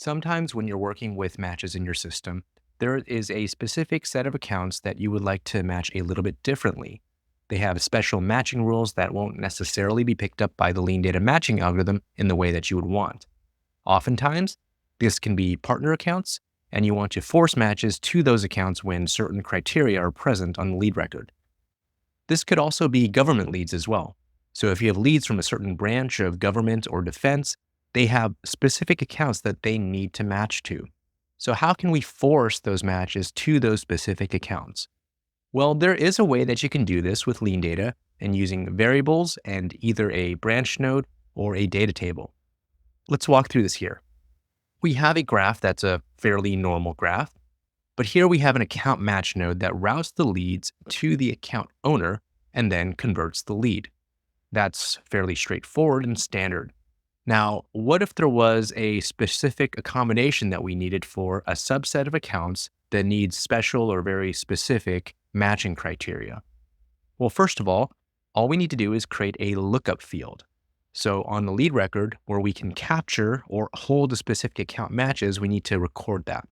Sometimes when you're working with matches in your system, there is a specific set of accounts that you would like to match a little bit differently. They have special matching rules that won't necessarily be picked up by the LeanData matching algorithm in the way that you would want. Oftentimes, this can be partner accounts, and you want to force matches to those accounts when certain criteria are present on the lead record. This could also be government leads as well. So if you have leads from a certain branch of government or defense, they have specific accounts that they need to match to. So how can we force those matches to those specific accounts? Well, there is a way that you can do this with LeanData and using variables and either a branch node or a data table. Let's walk through this here. We have a graph that's a fairly normal graph, but here we have an account match node that routes the leads to the account owner and then converts the lead. That's fairly straightforward and standard. Now, what if there was a specific accommodation that we needed for a subset of accounts that needs special or very specific matching criteria? Well, first of all we need to do is create a lookup field. So on the lead record, where we can capture or hold a specific account matches, we need to record that.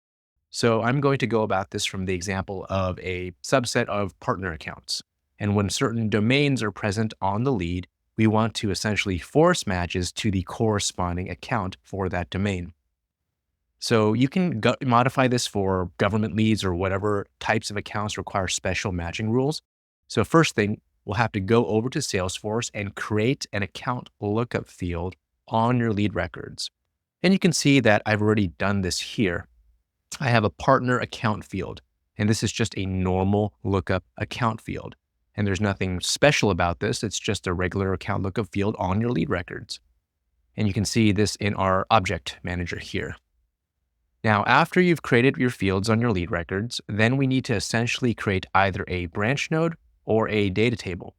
So I'm going to go about this from the example of a subset of partner accounts. And when certain domains are present on the lead, we want to essentially force matches to the corresponding account for that domain. So you can modify this for government leads or whatever types of accounts require special matching rules. So first thing, we'll have to go over to Salesforce and create an account lookup field on your lead records. And you can see that I've already done this here. I have a partner account field, and this is just a normal lookup account field. And there's nothing special about this. It's just a regular account lookup field on your lead records. And you can see this in our object manager here. Now, after you've created your fields on your lead records, then we need to essentially create either a branch node or a data table.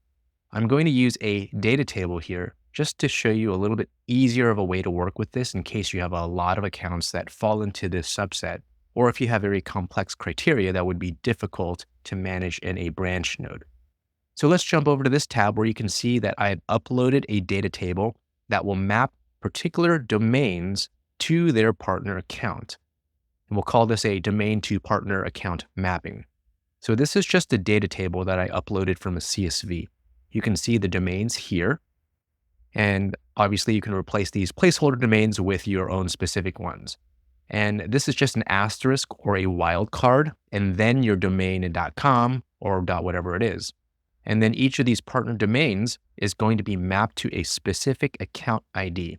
I'm going to use a data table here just to show you a little bit easier of a way to work with this in case you have a lot of accounts that fall into this subset, or if you have very complex criteria that would be difficult to manage in a branch node. So let's jump over to this tab where you can see that I've uploaded a data table that will map particular domains to their partner account. And we'll call this a domain to partner account mapping. So this is just a data table that I uploaded from a CSV. You can see the domains here. And obviously you can replace these placeholder domains with your own specific ones. And this is just an asterisk or a wildcard, and then your domain in .com or .whatever it is. And then each of these partner domains is going to be mapped to a specific account ID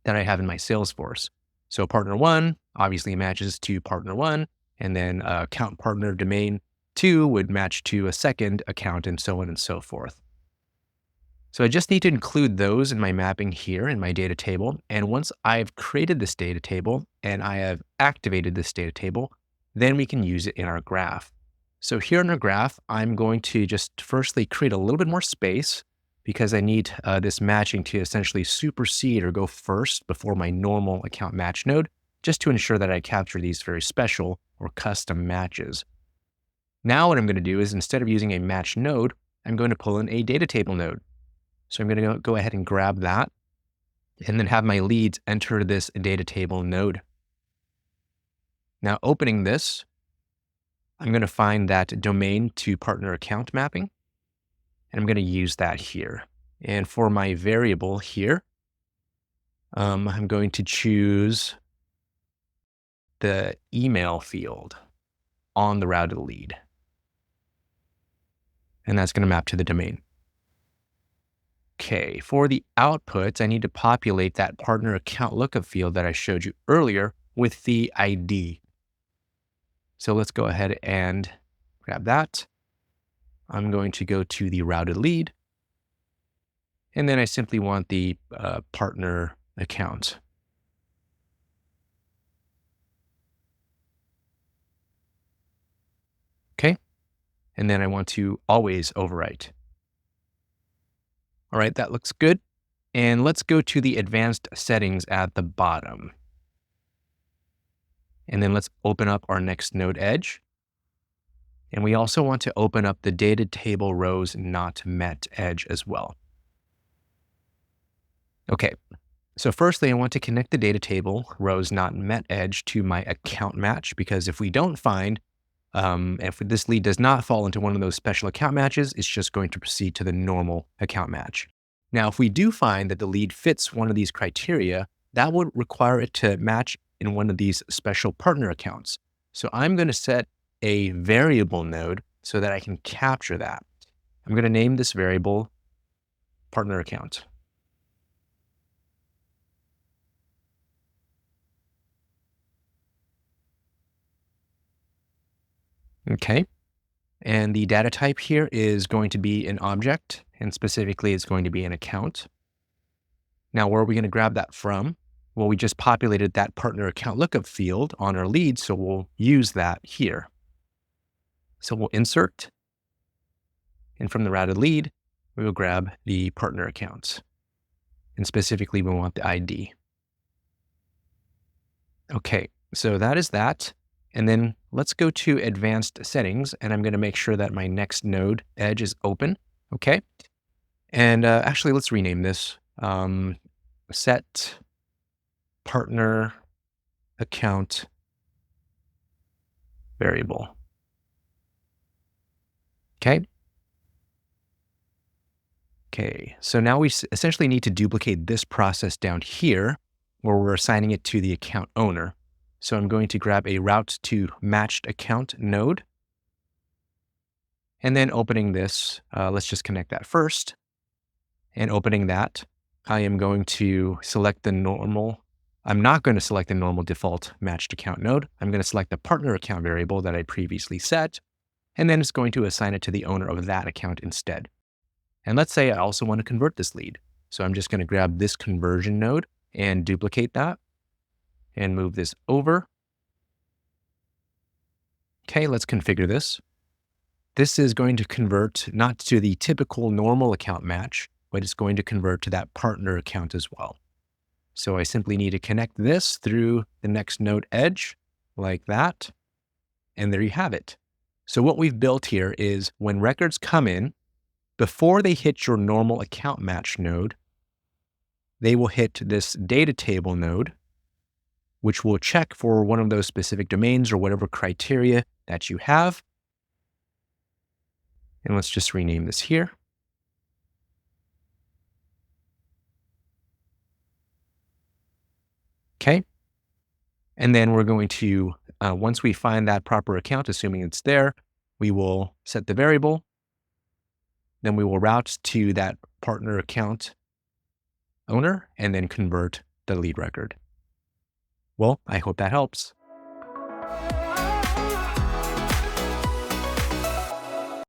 that I have in my Salesforce. So partner 1 obviously matches to partner 1, and then account partner domain 2 would match to a second account, and so on and so forth. So I just need to include those in my mapping here in my data table. And once I've created this data table and I have activated this data table, then we can use it in our graph. So here in our graph, I'm going to just firstly create a little bit more space because I need this matching to essentially supersede or go first before my normal account match node, just to ensure that I capture these very special or custom matches. Now what I'm going to do is, instead of using a match node, I'm going to pull in a data table node. So I'm going to go ahead and grab that and then have my leads enter this data table node. Now opening this, I'm going to find that domain to partner account mapping, and I'm going to use that here. And for my variable here, I'm going to choose the email field on the routed lead. And that's going to map to the domain. Okay, for the outputs, I need to populate that partner account lookup field that I showed you earlier with the ID. So let's go ahead and grab that. I'm going to go to the routed lead, and then I simply want the partner account. Okay, and then I want to always overwrite. All right, that looks good. And let's go to the advanced settings at the bottom. And then let's open up our next node edge. And we also want to open up the data table rows not met edge as well. Okay, So firstly, I want to connect the data table rows not met edge to my account match, because if we don't find, if this lead does not fall into one of those special account matches, it's just going to proceed to the normal account match. Now, if we do find that the lead fits one of these criteria, that would require it to match in one of these special partner accounts. So I'm going to set a variable node so that I can capture that. I'm going to name this variable partner account. Okay. And the data type here is going to be an object, and specifically it's going to be an account. Now, where are we going to grab that from? Well, we just populated that partner account lookup field on our lead, so we'll use that here. So we'll insert, and from the routed lead, we will grab the partner account. And specifically, we want the ID. Okay, so that is that. And then let's go to advanced settings, and I'm going to make sure that my next node edge is open. Okay. And actually, let's rename this set partner account variable. Okay. Okay. So now we essentially need to duplicate this process down here where we're assigning it to the account owner. So I'm going to grab a route to matched account node, and then opening this, let's just connect that first. And opening that, I am going to select the normal. I'm not going to select the normal default matched account node. I'm going to select the partner account variable that I previously set, and then it's going to assign it to the owner of that account instead. And let's say I also want to convert this lead. So I'm just going to grab this conversion node and duplicate that and move this over. Okay, let's configure this. This is going to convert not to the typical normal account match, but it's going to convert to that partner account as well. So I simply need to connect this through the next node edge like that. And there you have it. So what we've built here is when records come in, before they hit your normal account match node, they will hit this data table node, which will check for one of those specific domains or whatever criteria that you have. And let's just rename this here. Okay. And then we're going to, once we find that proper account, assuming it's there, we will set the variable. Then we will route to that partner account owner and then convert the lead record. Well, I hope that helps.